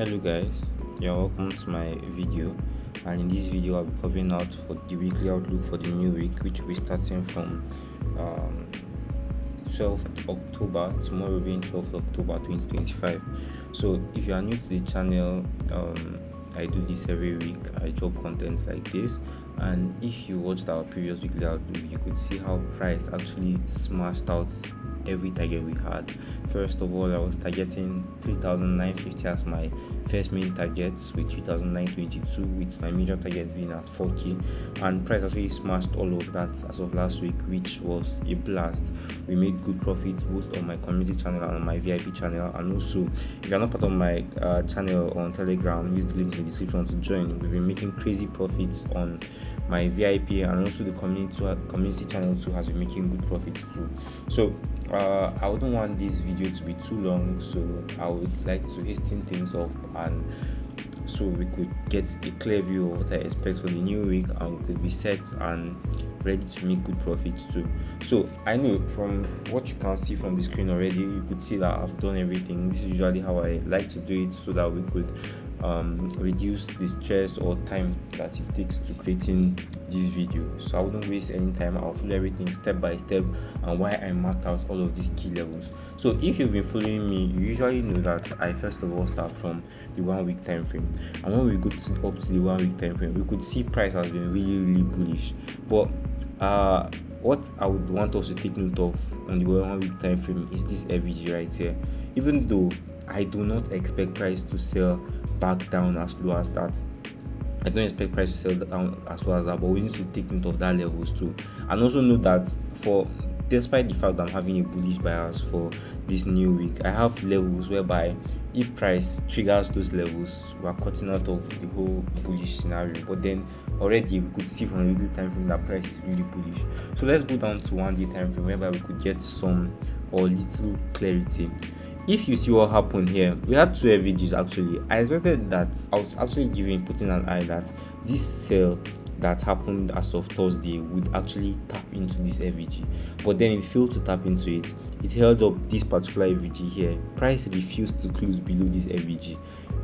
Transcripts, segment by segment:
Hello guys, you're welcome to my video, and in this video I'll be covering out for the weekly outlook for the new week, which will be starting from um, 12th October. Tomorrow being 12th October 2025. So if you are new to the channel, I do this every week. I drop content like this, and if you watched our previous weekly outlook, you could see how price actually smashed out every target we had. First of all, I was targeting 3,950 as my first main target, with 3,922 with my major target being at 4k, and price actually smashed all of that as of last week, which was a blast. We made good profits both on my community channel and on my VIP channel. And also, if you're not part of my channel on Telegram, use the link in the description to join. We've been making crazy profits on my VIP, and also the community channel too has been making good profits too. So I wouldn't want this video to be too long, so I would like to hasten things up, and so we could get a clear view of what I expect for the new week, and we could be set and ready to make good profits too. So I know from what you can see from the screen already, you could see that I've done everything. This is usually how I like to do it, so that we could reduce the stress or time that it takes to creating this video. So I wouldn't waste any time. I'll follow everything step by step, and why I marked out all of these key levels. So if you've been following me, you usually know that I first of all start from the 1 week time frame, and when we go up to the 1 week time frame, we could see price has been really bullish. But what I would want us to take note of on the 1 week time frame is this FVG right here. Even though I do not expect price to sell back down as low as that, I don't expect price to sell down as low as that, but we need to take note of that levels too, and also know that despite the fact that I'm having a bullish bias for this new week, I have levels whereby if price triggers those levels, we are cutting out of the whole bullish scenario. But then already we could see from the weekly time frame that price is really bullish. So let's go down to 1 day time frame whereby we could get some or little clarity. If you see what happened here, we had two FVGs actually. I expected that I was actually putting an eye that this sell that happened as of Thursday would actually tap into this FVG, but then it failed to tap into it. It held up this particular FVG here. Price refused to close below this FVG,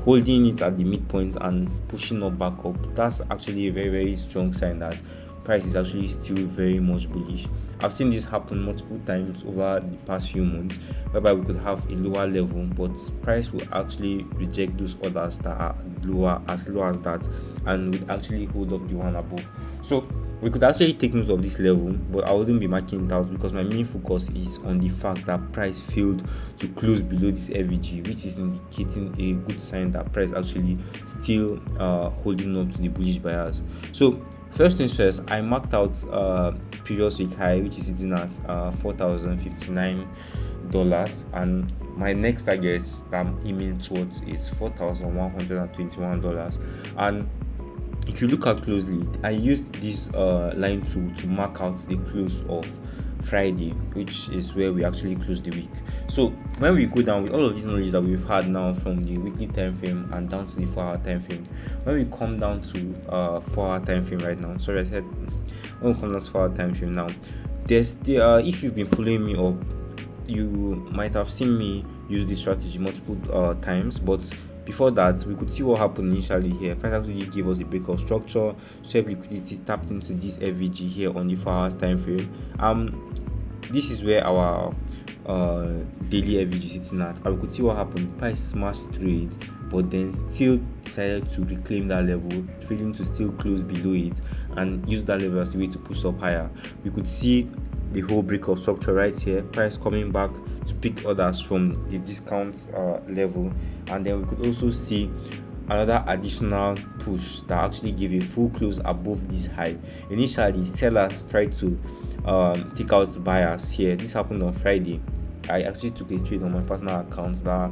holding it at the midpoint and pushing up back up. That's actually a very strong sign that price is actually still very much bullish. I've seen this happen multiple times over the past few months, whereby we could have a lower level, but price will actually reject those others that are low as that, and would actually hold up the one above. So we could actually take note of this level, but I wouldn't be marking it out because my main focus is on the fact that price failed to close below this FVG, which is indicating a good sign that price actually still holding up to the bullish bias. So first things first, I marked out previous week high, which is sitting at $4,059, and my next target that I'm aiming towards is $4,121. And if you look at closely, I used this line tool to mark out the close of Friday, which is where we actually close the week. So when we go down with all of this knowledge that we've had now from the weekly time frame and down to the 4-hour time frame, when we come down to 4-hour time frame right now, sorry, I said when we come down to 4-hour time frame now, there's the if you've been following me up, you might have seen me use this strategy multiple times. But before that, we could see what happened initially here. Price actually gave us a breakout structure, swap liquidity tapped into this FVG here on the 4 hours time frame. This is where our daily FVG is sitting at, and we could see what happened. Price smashed through it, but then still decided to reclaim that level, failing to still close below it and use that level as a way to push up higher. We could see the whole breakout structure right here, price coming back to pick orders from the discount level, and then we could also see another additional push that actually gave a full close above this high. Initially, sellers tried to take out buyers here. This happened on Friday. I actually took a trade on my personal account that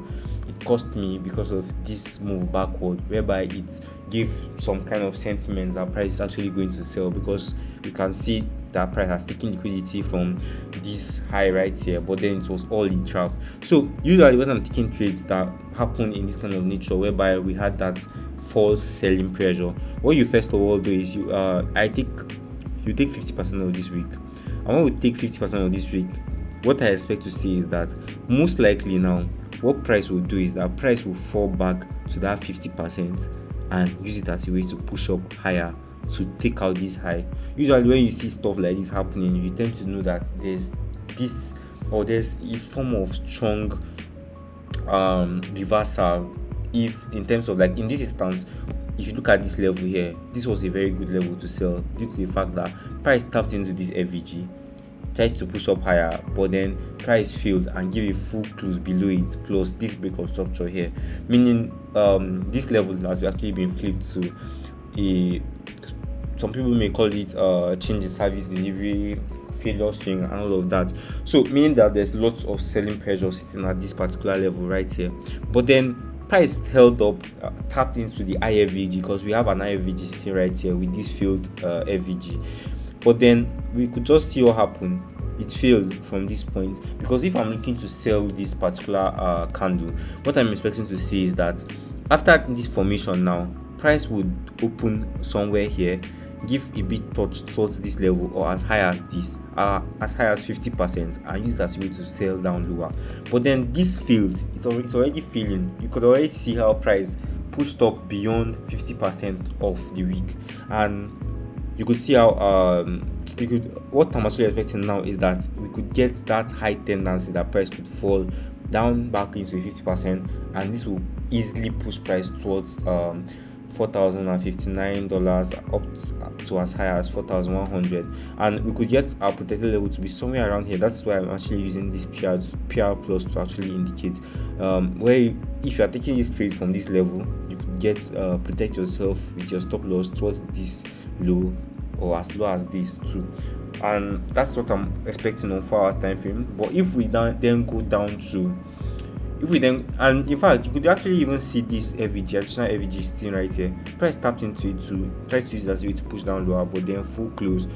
it cost me because of this move backward, whereby it gave some kind of sentiment that price is actually going to sell, because we can see that price has taken liquidity from this high right here, but then it was all a trap. So usually when I'm taking trades that happen in this kind of nature, whereby we had that false selling pressure, what you first of all do is you take 50% of this week, and when we take 50% of this week, what I expect to see is that most likely now what price will do is that price will fall back to that 50% and use it as a way to push up higher to take out this high. Usually when you see stuff like this happening, you tend to know that there's this, or there's a form of strong reversal. If in terms of, like in this instance, if you look at this level here, this was a very good level to sell due to the fact that price tapped into this FVG, tried to push up higher, but then price failed and gave a full close below it, plus this break of structure here, meaning this level has actually been flipped to a, some people may call it change in service delivery, failure swing, and all of that. So meaning that there's lots of selling pressure sitting at this particular level right here, but then price held up, tapped into the IFVG, because we have an IFVG sitting right here with this failed FVG. But then we could just see what happened. It failed from this point, because if I'm looking to sell this particular candle, what I'm expecting to see is that after this formation now, price would open somewhere here, give a bit touch towards this level, or as high as this, as high as 50%, and use that as a way to sell down lower. But then this failed. It's already failing. You could already see how price pushed up beyond 50% of the week, and you could see how what I'm actually expecting now is that we could get that high tendency that price could fall down back into 50%, and this will easily push price towards $4,059 up to as high as 4,100, and we could get our protected level to be somewhere around here. That's why I'm actually using this PR plus to actually indicate where if you are taking this trade from this level, you could get protect yourself with your stop loss towards this low, or as low as this too, and that's what I'm expecting on 4 hours time frame. But if we then go down to, and in fact you could actually even see this FVG, additional FVG sitting right here, price tapped into it to try to use it as a way to push down lower, but then full close,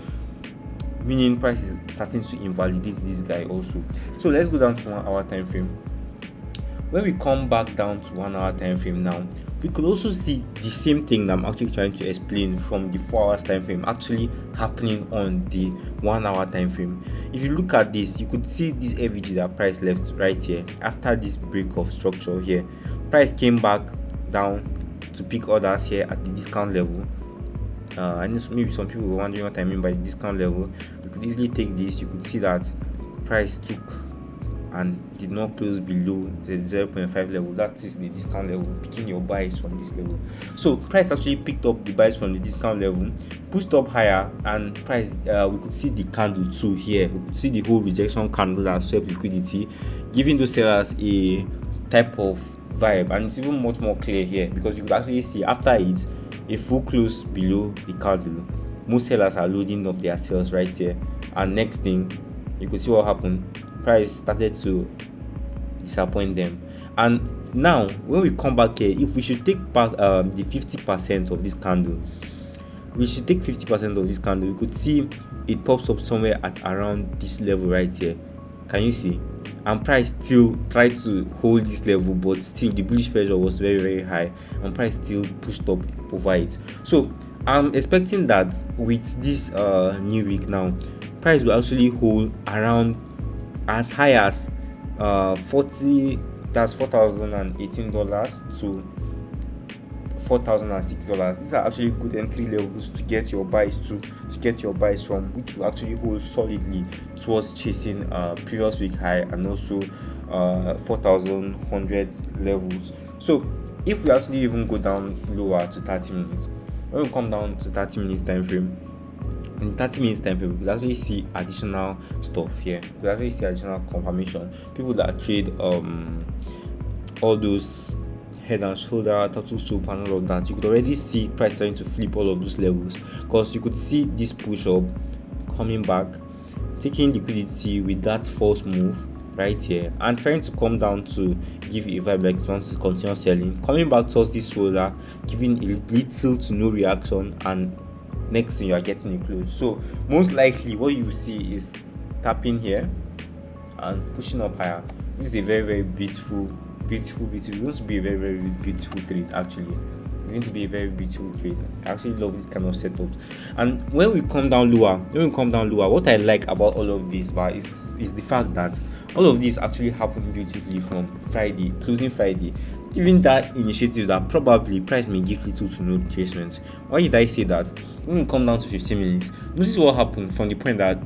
meaning price is starting to invalidate this guy also. So let's go down to 1 hour time frame. When we come back down to 1 hour time frame now, we could also see the same thing that I'm actually trying to explain from the 4 hours time frame actually happening on the 1 hour time frame. If you look at this, you could see this FVG that price left right here after this break of structure here. Price came back down to pick orders here at the discount level. I know maybe some people were wondering what I mean by the discount level. You could easily take this. You could see that price took and did not close below the 0.5 level. That is the discount level, picking your buys from this level. So price actually picked up the buys from the discount level, pushed up higher, and price we could see the candle too here. We could see the whole rejection candle that swept liquidity, giving those sellers a type of vibe, and it's even much more clear here because you could actually see after it a full close below the candle. Most sellers are loading up their sales right here, and next thing you could see what happened. Price started to disappoint them, and now when we come back here, if we should take back the 50% of this candle, we could see it pops up somewhere at around this level right here. Can you see? And price still tried to hold this level, but still the bullish pressure was very, very high, and price still pushed up over it. So I'm expecting that with this new week now, price will actually hold around as high as $4,018 to $4,006. These are actually good entry levels to get your buys from, which will actually hold solidly towards chasing previous week high and also 4,100 levels. So if we actually even go down lower to 30 minutes, when we come down to 30 minutes time frame, in 30 minutes time frame, we could actually see additional stuff here. We could actually see additional confirmation. People that trade all those head and shoulder, turtle soup, and all of that, you could already see price trying to flip all of those levels, because you could see this push up coming back, taking liquidity with that false move right here, and trying to come down to give a vibe like it wants to continue selling, coming back towards this shoulder, giving a little to no reaction, and next thing you are getting a close. So most likely what you will see is tapping here and pushing up higher. This is a very, very beautiful. It's going to be a very, very beautiful trade actually. It's going to be a very beautiful trade. I actually love this kind of setups. And when we come down lower, what I like about all of this, but is the fact that all of this actually happened beautifully from Friday, closing Friday, giving that initiative that probably price may give little to no retracement. Why did I say that? When we come down to 15 minutes, notice what happened from the point that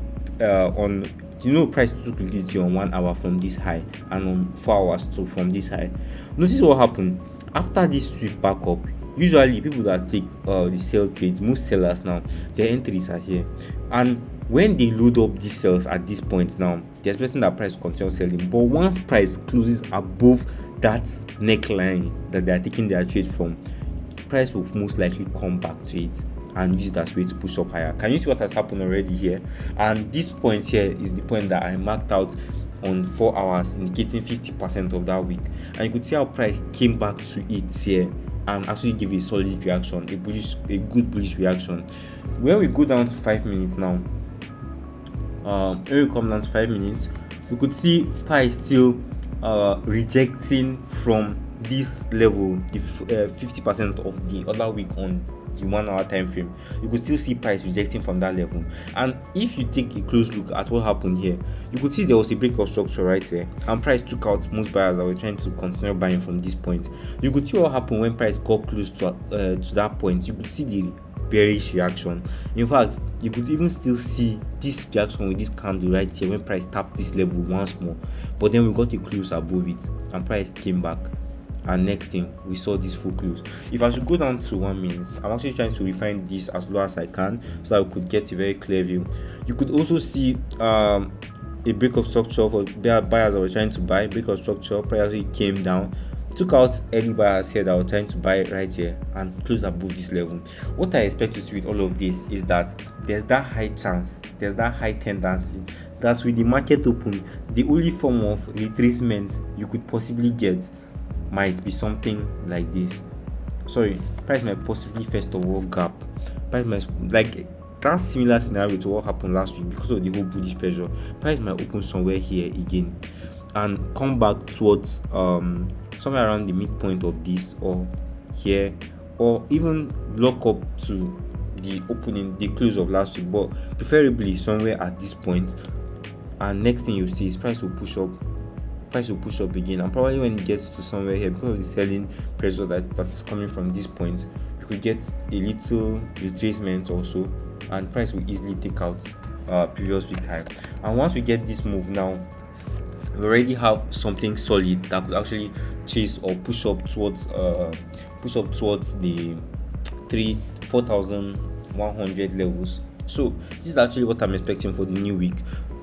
price took liquidity on 1 hour from this high and on 4 hours too from this high. Notice what happened after this sweep back up. Usually people that take the sell trades, most sellers now, their entries are here, and when they load up these sells at this point now, they're expecting that price to continue selling. But once price closes above that neckline that they are taking their trade from, price will most likely come back to it and use it as way to push up higher. Can you see what has happened already here? And this point here is the point that I marked out on 4 hours, indicating 50% of that week. And you could see how price came back to it here and actually give a solid reaction, a good bullish reaction. When we go down to 5 minutes now, when we come down to 5 minutes, we could see price still rejecting from this level, the 50% of the other week on the 1 hour time frame. You could still see price rejecting from that level. And if you take a close look at what happened here, you could see there was a break of structure right there, and price took out most buyers that were trying to continue buying from this point. You could see what happened when price got close to that point. You could see the bearish reaction. In fact, you could even still see this reaction with this candle right here when price tapped this level once more, but then we got a close above it and price came back, and next thing we saw this full close. If I should go down to 1 minute, I'm actually trying to refine this as low as I can so that we could get a very clear view. You could also see a break of structure for buyers that were trying to buy. Break of structure, price actually came down, took out early buyers here that were trying to buy right here and closed above this level. What I expect to see with all of this is that there's that high chance, there's that high tendency that with the market open, the only form of retracement you could possibly get might be something like this. Price might possibly first of all gap. Price might, like that's similar scenario to what happened last week because of the whole bullish pressure. Price might open somewhere here again and come back towards somewhere around the midpoint of this or here, or even lock up to the opening, the close of last week, but preferably somewhere at this point. And next thing you see is price will push up again, and probably when it gets to somewhere here, because of the selling pressure that's coming from this point, you could get a little retracement also, and price will easily take out previous week high. And once we get this move now, we already have something solid that could actually chase or push up towards the 4,100 levels. So this is actually what I'm expecting for the new week.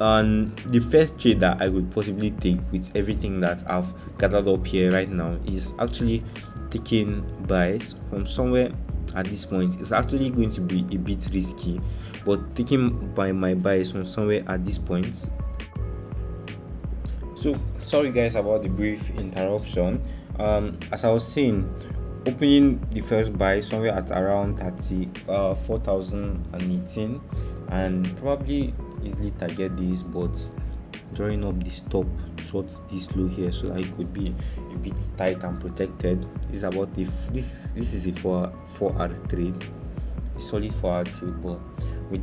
And the first trade that I would possibly take with everything that I've gathered up here right now is actually taking buys from somewhere at this point. It's actually going to be a bit risky, but taking my buys from somewhere at this point. So sorry guys about the brief interruption. As I was saying, opening the first buy somewhere at around 4,018 and probably easily target this, but drawing up the stop towards this low here so that it could be a bit tight and protected. This is about this is a 4-hour trade, a solid 4-hour trade, but with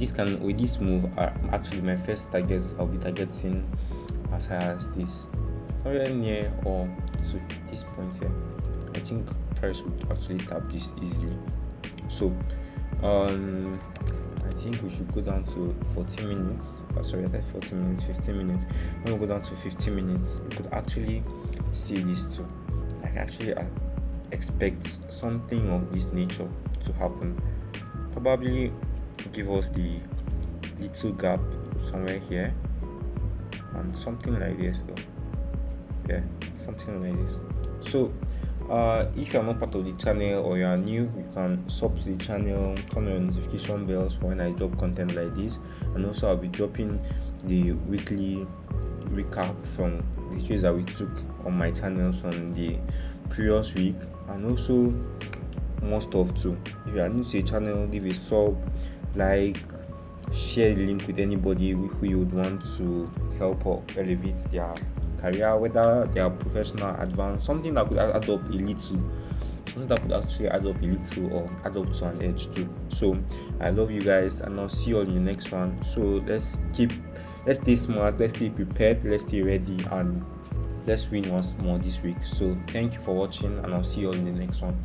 this move, actually my first targets I'll be targeting as high as this, somewhere near or to this point here. I think price would actually tap this easily. So I think we should go down to 40 minutes. Sorry, I said 40 minutes, 15 minutes. When we go down to 15 minutes, we could actually see this too. I actually expect something of this nature to happen. Probably give us the little gap somewhere here and something like this though. Yeah, something like this. So if you are not part of the channel or you are new, you can sub to the channel, turn on your notification bells for when I drop content like this, and also I'll be dropping the weekly recap from the trades that we took on my channels on the previous week, and also more stuff too. If you are new to the channel, leave a sub, like, share the link with anybody who you would want to help or elevate their career, whether they are professional, advanced, something that could add up a little something that could actually add up a little or add up to an edge too. So I love you guys, and I'll see you all in the next one. So let's stay smart, let's stay prepared, let's stay ready, and let's win once more this week. So thank you for watching, and I'll see you all in the next one.